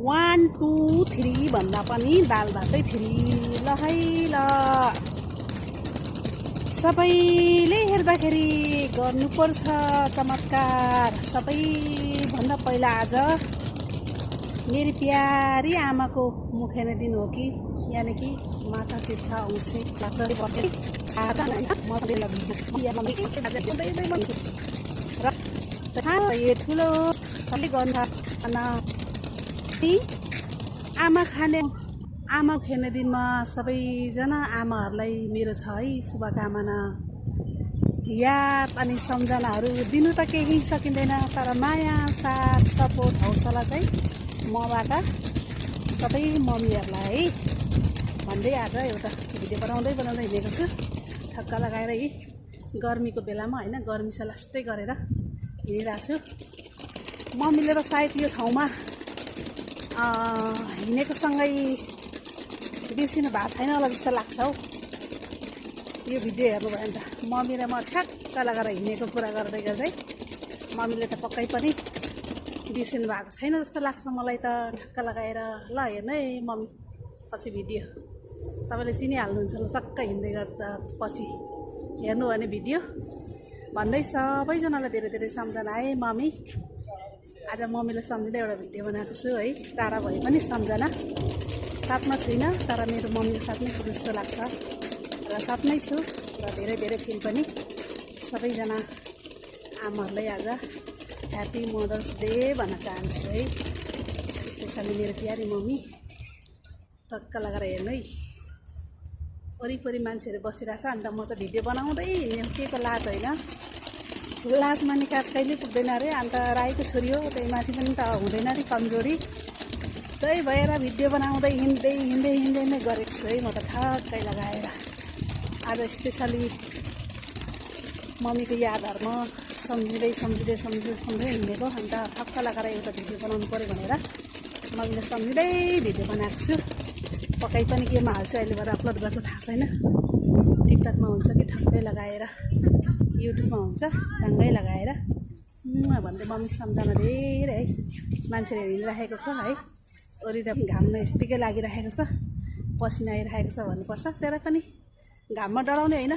1 2 3 भन्दा पनि दाल भातै फेरि ल है ल सबैले हेर्दाखेरि गर्नुपर्छ चमत्कार। सबैभन्दा पहिला आज मेरी प्यारी आमाको मुखेन दिन हो कि यानी कि माता तीर्थ औँसी र ठुलो सबले गर्नु आमा खाने आमा खेल्ने दिनमा सबैजना आमाहरूलाई मेरो छ है शुभकामना। याद अनि सम्झनाहरू दिनु त केही सकिँदैन, तर माया साथ सपोर्ट हौसला चाहिँ मबाट सबै मम्मीहरूलाई है भन्दै आज एउटा भिडियो बनाउँदै हिँडेको छु। ठक्क लगाएर यी गर्मीको बेलामा होइन, गर्मी छ लास्टै गरेर हिँडिरहेको छु। मम्मीले त सायद यो ठाउँमा हिँडेको सँगै बिर्सिनु भएको छैन होला जस्तो लाग्छ हौ। यो भिडियो हेर्नुभयो भने त मम्मी र म ठ्याक्क लगाएर हिँडेको कुरा गर्दै मम्मीले त पक्कै पनि बिर्सिनु भएको छैन जस्तो लाग्छ मलाई त। ठ्याक्क लगाएर ल हेर्नु है मम्मी पछि भिडियो तपाईँले चिनिहाल्नुहुन्छ ल, टक्क हिँड्दै गर्दा पछि हेर्नु भने भिडियो भन्दै सबैजनालाई धेरै धेरै सम्झना है मम्मी। आज मम्मीलाई सम्झिँदै एउटा भिडियो बनाएको छु है। टाढा भए पनि सम्झना, साथमा छुइनँ तर मेरो मम्मीको साथमै छु जस्तो लाग्छ र साथमै छु र धेरै धेरै फिल पनि। सबैजना आमाहरूलाई आज ह्याप्पी मदर्स डे भन्न चाहन्छु है, स्पेसली मेरो प्यारी मम्मी। टक्क लगाएर हेर्नु है, वरिपरि मान्छेहरू बसिरहेछ अन्त म चाहिँ भिडियो बनाउँदै हिँड्ने के को लाज होइन, लाजमा निकास कहिले पुग्दैन अरे। अन्त राईको छोरी हो, त्यही माथि पनि त हुँदैन अरे कमजोरी। त्यही भएर भिडियो बनाउँदै हिँड्दै नै गरेको छु है म त ठक्कै लगाएर। आज स्पेसली मम्मीको यादहरूमा सम्झिँदै हिँडेको, अन्त ठक्क लगाएर एउटा भिडियो बनाउनु पऱ्यो भनेर मम्मीले सम्झिँदै भिडियो बनाएको छु। पक्कै पनि केमा हाल्छु अहिलेबाट अपलोड गर्छु थाहा छैन, टिकटकमा हुन्छ कि ठक्कै लगाएर युट्युबमा हुन्छ ढङ्गै लगाएर भन्दै मम्मी सम्झना धेरै है। मान्छेले हिँडिराखेको छ है, वरिर घाम यत्तिकै लागिरहेको छ, पसिना आइरहेको छ भन्नुपर्छ। तर पनि घाममा डराउने होइन,